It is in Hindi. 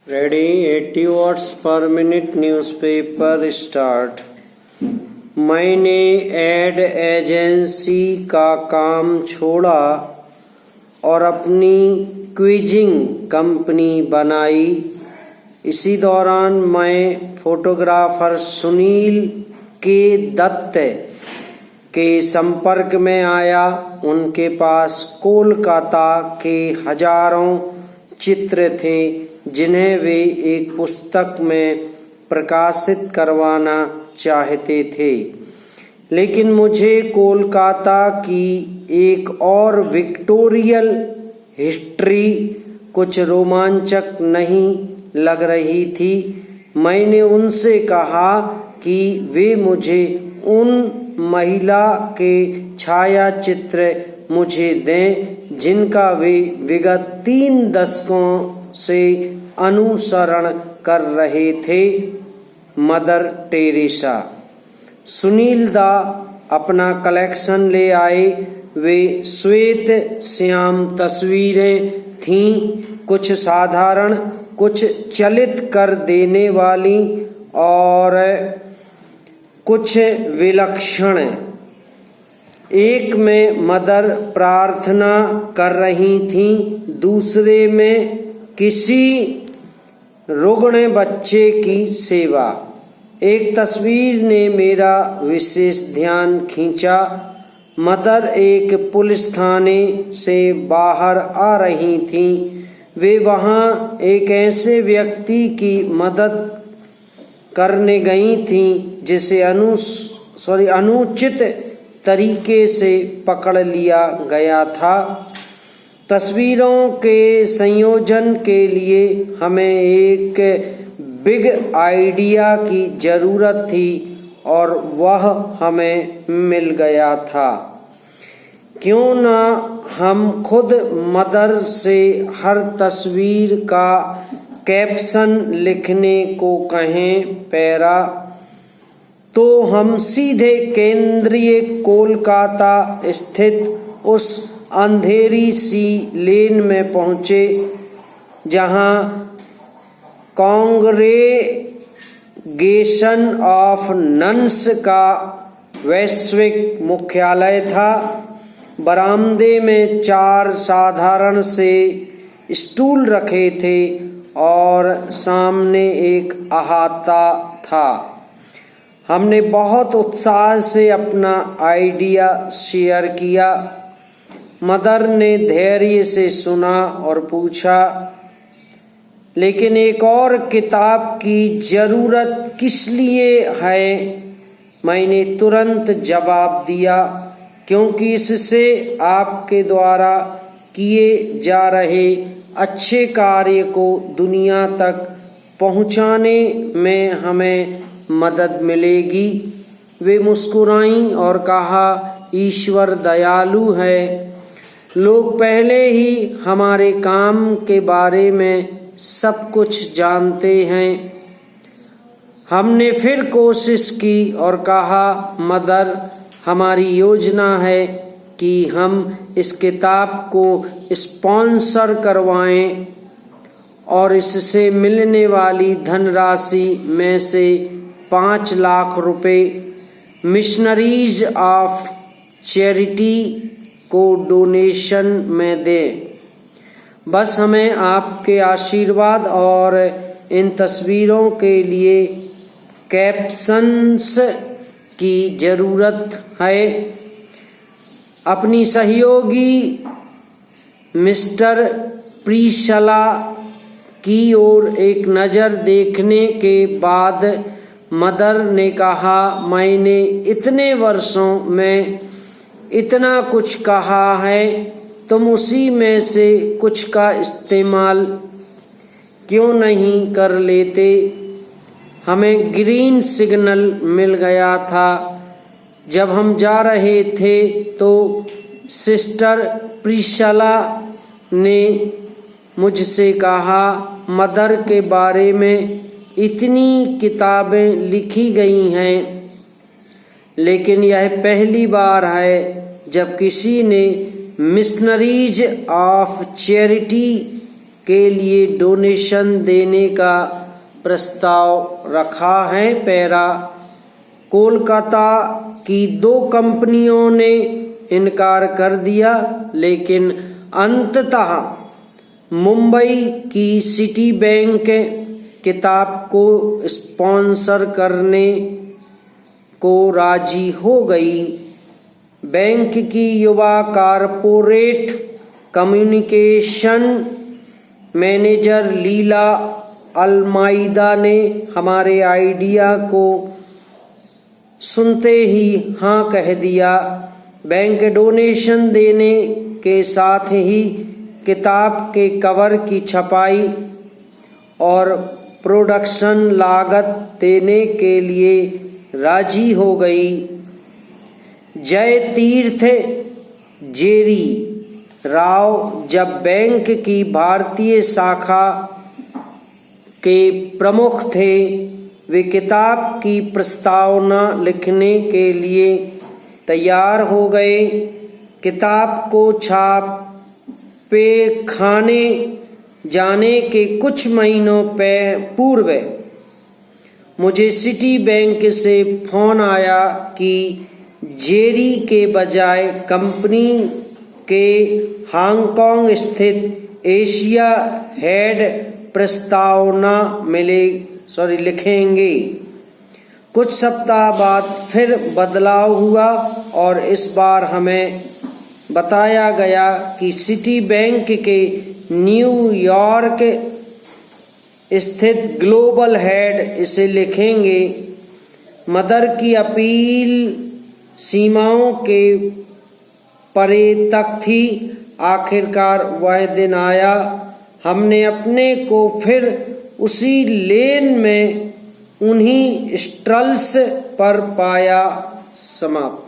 Ready 80 words per minute newspaper start. मैंने एड एजेंसी का काम छोड़ा और अपनी क्विजिंग कंपनी बनाई। इसी दौरान मैं फोटोग्राफर सुनील के दत्त के संपर्क में आया। उनके पास कोलकाता के हजारों चित्र थे जिन्हें वे एक पुस्तक में प्रकाशित करवाना चाहते थे, लेकिन मुझे कोलकाता की एक और विक्टोरियल हिस्ट्री कुछ रोमांचक नहीं लग रही थी। मैंने उनसे कहा कि वे मुझे उन महिला के छायाचित्र मुझे दें जिनका वे विगत 3 दशकों से अनुसरण कर रहे थे। Mother Teresa. सुनील दा अपना कलेक्शन ले आए। वे श्वेत श्याम तस्वीरें थीं, कुछ साधारण, कुछ चलित कर देने वाली और कुछ विलक्षण। एक में मदर प्रार्थना कर रही थीं, दूसरे में किसी रुग्ण बच्चे की सेवा। एक तस्वीर ने मेरा विशेष ध्यान खींचा। मदर एक पुलिस थाने से बाहर आ रही थीं। वे वहां एक ऐसे व्यक्ति की मदद करने गई थीं जिसे अनुचित तरीके से पकड़ लिया गया था। तस्वीरों के संयोजन के लिए हमें एक बिग आइडिया की जरूरत थी और वह हमें मिल गया था। क्यों ना हम खुद मदर से हर तस्वीर का कैप्शन लिखने को कहें। पैरा तो हम सीधे केंद्रीय कोलकाता स्थित उस अंधेरी सी लेन में पहुंचे जहां कांग्रेगेशन ऑफ नन्स का वैश्विक मुख्यालय था। बरामदे में 4 साधारण से स्टूल रखे थे और सामने एक अहाता था। हमने बहुत उत्साह से अपना आइडिया शेयर किया। मदर ने धैर्य से सुना और पूछा, लेकिन एक और किताब की जरूरत किस लिए है? मैंने तुरंत जवाब दिया, क्योंकि इससे आपके द्वारा किए जा रहे अच्छे कार्य को दुनिया तक पहुंचाने में हमें मदद मिलेगी। वे मुस्कुराईं और कहा, ईश्वर दयालु है। लोग पहले ही हमारे काम के बारे में सब कुछ जानते हैं। हमने फिर कोशिश की और कहा, मदर, हमारी योजना है कि हम इस किताब को स्पॉन्सर करवाएं और इससे मिलने वाली धनराशि में से 5 लाख रुपए मिशनरीज ऑफ चैरिटी को डोनेशन में दें। बस हमें आपके आशीर्वाद और इन तस्वीरों के लिए कैप्शंस की जरूरत है। अपनी सहयोगी मिस्टर प्रीशला की ओर एक नज़र देखने के बाद मदर ने कहा, मैंने इतने वर्षों में इतना कुछ कहा है, तुम उसी में से कुछ का इस्तेमाल क्यों नहीं कर लेते? हमें ग्रीन सिग्नल मिल गया था। जब हम जा रहे थे तो सिस्टर प्रीशला ने मुझसे कहा, मदर के बारे में इतनी किताबें लिखी गई हैं, लेकिन यह पहली बार है जब किसी ने मिशनरीज ऑफ चैरिटी के लिए डोनेशन देने का प्रस्ताव रखा है। पैरा कोलकाता की 2 कंपनियों ने इनकार कर दिया, लेकिन अंततः मुंबई की सिटी बैंक किताब को स्पॉन्सर करने को राजी हो गई। बैंक की युवा कारपोरेट कम्युनिकेशन मैनेजर लीला अलमाइदा ने हमारे आइडिया को सुनते ही हाँ कह दिया। बैंक डोनेशन देने के साथ ही किताब के कवर की छपाई और प्रोडक्शन लागत देने के लिए राजी हो गई। जय तीर्थ जेरी राव जब बैंक की भारतीय शाखा के प्रमुख थे, वे किताब की प्रस्तावना लिखने के लिए तैयार हो गए। किताब को छापे खाने जाने के कुछ महीनों पूर्व मुझे सिटी बैंक से फोन आया कि जेरी के बजाय कंपनी के हांगकांग स्थित एशिया हेड प्रस्तावना लिखेंगे। कुछ सप्ताह बाद फिर बदलाव हुआ और इस बार हमें बताया गया कि सिटी बैंक के न्यूयॉर्क स्थित ग्लोबल हेड इसे लिखेंगे। मदर की अपील सीमाओं के परे तक थी। आखिरकार वह दिन आया। हमने अपने को फिर उसी लेन में उन्हीं स्ट्रल्स पर पाया। समाप्त।